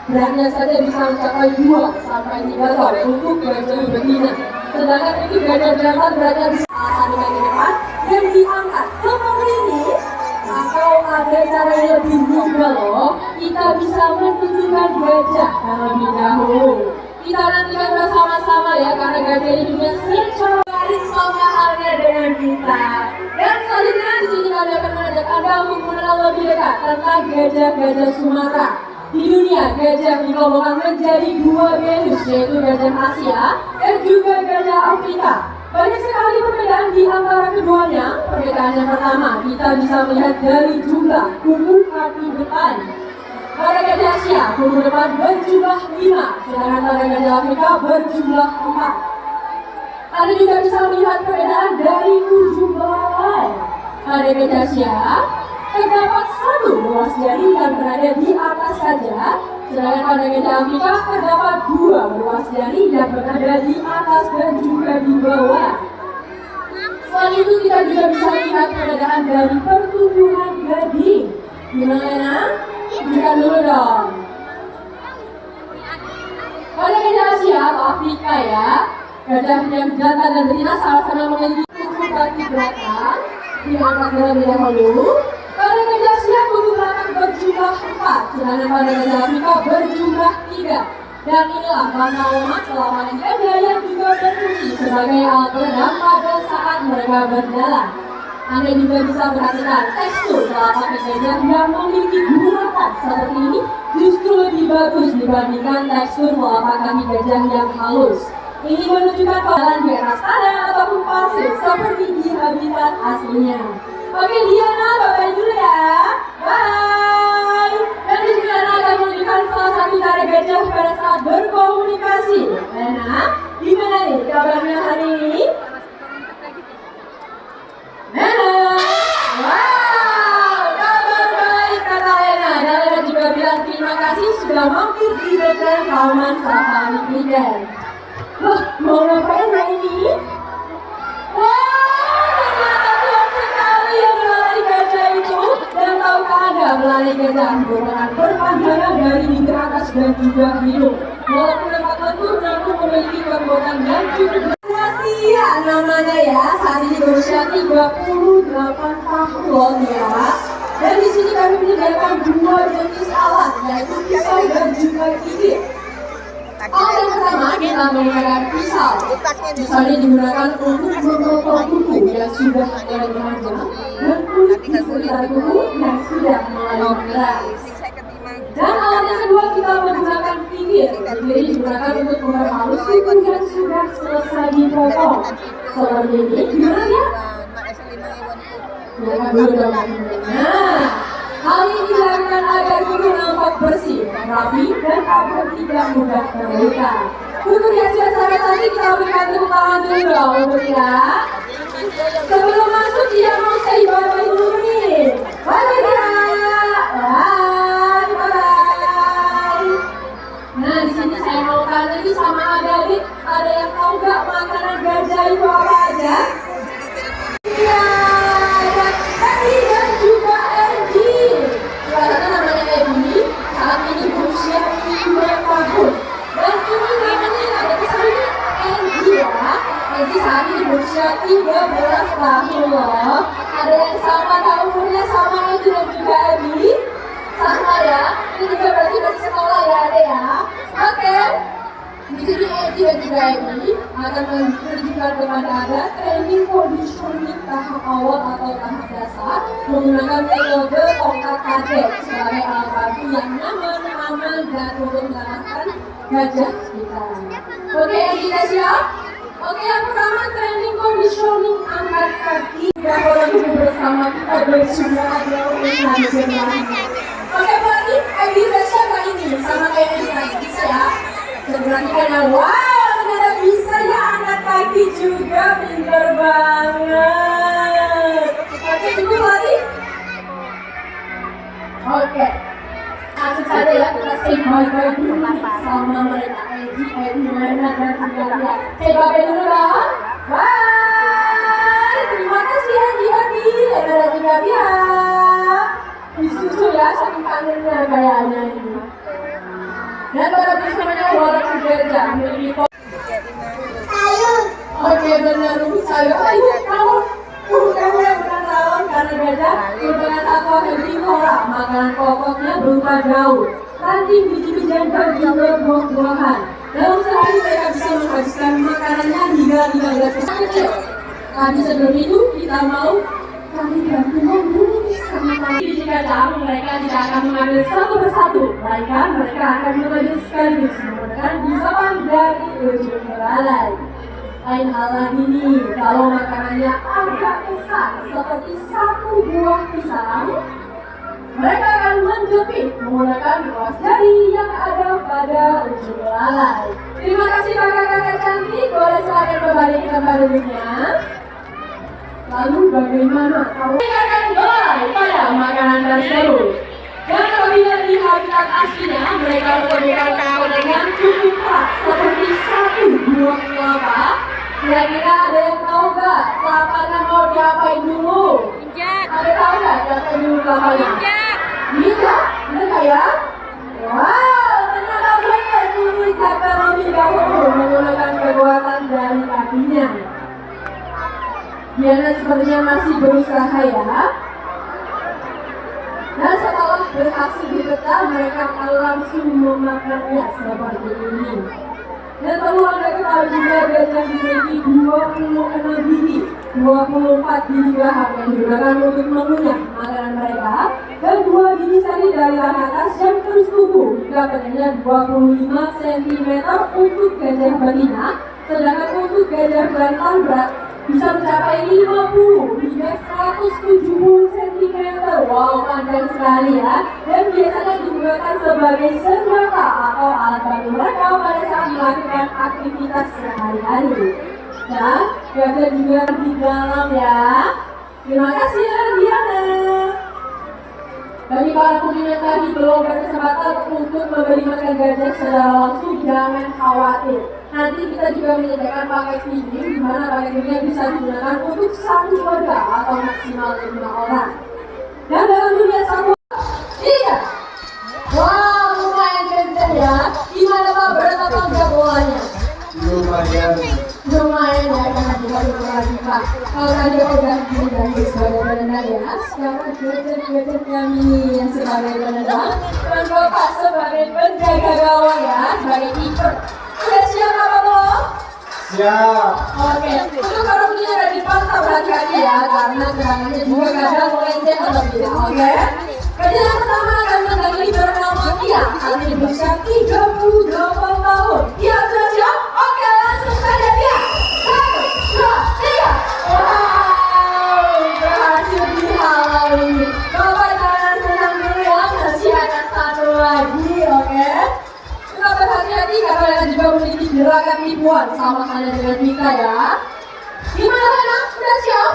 Beratnya saja bisa mencapai 2 sampai 3 ton untuk gajah betina. Sedangkan untuk gajah jantan beratnya bisa satu kaki depan dan diangkat seperti ini. Atau ada cara yang lebih mudah loh, kita bisa menentukan gajah terlebih dahulu. Kita nantikan bersama-sama ya, karena gajah ini juga secari sama halnya dengan kita. Dan selanjutnya di sini kami akan mengajak Anda untuk mengenal lebih dekat tentang gajah-gajah Sumatera. Di dunia, gajah dikelompokkan menjadi 2 genus, yaitu gajah Asia dan juga gajah Afrika. Banyak sekali perbedaan di antara keduanya. Perbedaan yang pertama, kita bisa melihat dari jumlah kuku kaki depan. Pada gajah Asia, kuku depan berjumlah 5, sedangkan pada gajah Afrika berjumlah 4. Anda juga bisa melihat perbedaan dari ujung belai. Pada gajah Asia, terdapat 1 ruas jari yang berada di atas saja, sedangkan pada gajah Afrika terdapat 2 ruas jari yang berada di atas dan juga di bawah. Selain itu kita juga bisa melihat perbedaan dari pertumbuhan gading. Gimana? Tunjukkan dulu dong. Pada gajah Asia atau Afrika ya, gajah yang jantan dan betina sama-sama memiliki kuku kaki belakang. Diangkat terlebih dahulu. Pada gajah Asia kuku belakang berjumlah 4, sedangkan pada gajah Afrika berjumlah 3. Dan inilah bangkai lemak selama gajah yang juga berfungsi sebagai alat peredam pada saat mereka berjalan. Anda juga bisa perhatikan tekstur telapak gajah yang memiliki guratan seperti ini justru lebih bagus dibandingkan tekstur telapak kaki gajah yang halus. Ini menunjukkan jalan di atas tanah ataupun pasir seperti di habitat aslinya. Oke Diana, bye-bye dulu ya. Bye. Dan di sini Diana akan menunjukkan salah satu cara gajah pada saat berkomunikasi. Diana, gimana nih kabarnya hari ini? Diana, wow, kabar baik kata Lena. Dan Lena juga bilang terima kasih sudah mampir di Veteran Taman Safari Weekend. Wah, mau ngapain hari ini? Melari gajah merupakan perpanjangan dari bibir atas dan juga hidung. Walaupun dapat lentur, namun memiliki kekuatan yang cukup besar. Iya, namanya ya, saat ini berusia 38 tahun loh ya. Dan di sini kami menyediakan 2 jenis alat, yaitu pisau dan juga gigit. Alat yang pertama kita menggunakan pisau. Pisau ini digunakan untuk memotong kuku yang sudah mulai memanjang dan kulit di sekitar kuku yang sudah mulai mengeras. Dan alat yang kedua kita menggunakan gigit. Gigit ini digunakan untuk memperhalus kuku yang sudah selesai dipotong. Seperti ini, gimana ya? Nah, hal ini dilakukan agar kuku nampak bersih, rapi, dan agar tidak mudah terluka. Kuku yang sudah sangat cantik, kita berikan tepuk tangan dulu dong untuk ya. Sebelum masuk dia mau say bye-bye dulu nih. Bye-bye dia. Bye-bye. Nah di sini saya mau tanya nih sama adik-adik, ada yang tahu gak makanan gajah itu apa aja? Iya, ada Eri dan juga Erdi. Salah satu namanya Erdi, saat ini berusia 2 tahun. Dan ini namanya ada kesannya Erdi ya. Erdi saat ini berusia 13 tahun loh. Ada yang sama tak umurnya sama Erdi dan juga Erdi? Sama ya, ini juga berarti masih sekolah ya adek ya. Oke. Di sini Edi dan juga Edi akan menunjukkan kepada Anda training conditioning tahap awal atau tahap dasar menggunakan metode tongkat target sebagai alat bantu yang aman dan untuk mengarahkan gajah kita. Oke, Edi sudah siap? Oke, yang pertama training conditioning angkat kaki. Dan orang itu bersama kita bersudah ada untuk Oke, berarti Edi sudah siap gak ini? Sama kayak Edi tadi, bisa ya? Sebenarnya kan, wow, ternyata bisa ya angkat kaki juga, pintar banget. Oke, cukup lagi. Oke, langsung saja ya kita say bye-bye dulu sama mereka. Edi, Lena, dan juga Lia. Say bye-bye dulu dong. Bye. Terima kasih Edi, Lena dan juga Lia. Disusul ya, saking kangennya kayaknya ini. Dan pada bersamanya walaupun gajah memiliki sayur. Oke, benar sayur. Ayo kalau bukannya benar tahun karena gajah merupakan satwa herbivora. Makanan pokoknya berupa daun, ranting, biji-bijian dan juga buah-buahan. Dalam sehari mereka bisa menghabiskan makanannya hingga 15% kecil. Tapi sebelum itu kita mau kami bantuan dulu sama biji gajah. Mereka tidak akan mengambil satu persatu, melainkan mereka akan mengambil sekaligus menggunakan bisapan dari ujung belalai. Lain hal lagi nih, kalau makanannya agak besar seperti satu buah pisang, mereka akan menjepit menggunakan ruas jari yang ada pada ujung belalai. Terima kasih kakak-kakak cantik, boleh silakan kembali ke tempat duduknya. Lalu bagaimana kalau mereka akan belalai pada makanan tersebut? Dan apabila di habitat aslinya, mereka memperlukan makanan yang cukup keras seperti satu buah kelapa. Kira-kira ada yang tahu nggak kelapanya mau diapain dulu? Ada tahu nggak diapain dulu kelapanya? Bisa? Bener nggak ya? Wow, ternyata mereka dulu terlebih dahulu menggunakan kekuatan dari kakinya. Diana sepertinya masih berusaha ya. Dan setelah berhasil dipecah, mereka akan langsung memakannya seperti ini. Dan perlu Anda ketahui juga gajah memiliki 26 biji, 24 biji lahap yang digunakan untuk mengunyah makanan mereka, dan 2 biji sari dari ranah atas yang terus tumbuh hingga panjangnya 25 cm untuk gajah betina, sedangkan untuk gajah jantan berat bisa mencapai 50 hingga 170 cm. Wow, panjang sekali ya. Dan biasanya digunakan sebagai senjata atau alat bantu mereka pada saat melakukan aktivitas sehari-hari. Dan gajah juga di dalam ya. Terima kasih ya Diana. Bagi para pengunjung yang tadi belum berkesempatan untuk memberi makan gajah secara langsung, jangan khawatir. Nanti kita juga menyediakan paket feeding di mana paket feedingnya bisa digunakan untuk satu keluarga atau maksimal 5 orang. Dan dalam dunia satwa, iya. Wow, lumayan gede ya. Gimana Pak, berapa enggak bolanya? Lumayan ya, karena juga lagi Pak. Kalau tadi udah diganti sebagai penendang ya, sekarang gajah kami yang sebagai penendang dan Bapak sebagai penjaga gawang ya, sebagai keeper. Sudah siap apa belum? siap. Oke, untuk para pengunjung yang ada di depan hati-hati ya, karena gerangannya juga kadang melenceng atau tidak. Oke, gajah yang pertama akan mendatangi bernama Kia. Saat ini berusia 38 tahun. Kia sudah siap? Oke, langsung saja Kia. 1, 2, 3. Wow, berhasil dihalau ini. Bapak jangan senang dulu ya, masih ada satu lagi. Oke. Kita berhati-hati karena mereka juga memiliki gerakan tipuan sama halnya dengan kita ya. Gimana Rena? Sudah siap?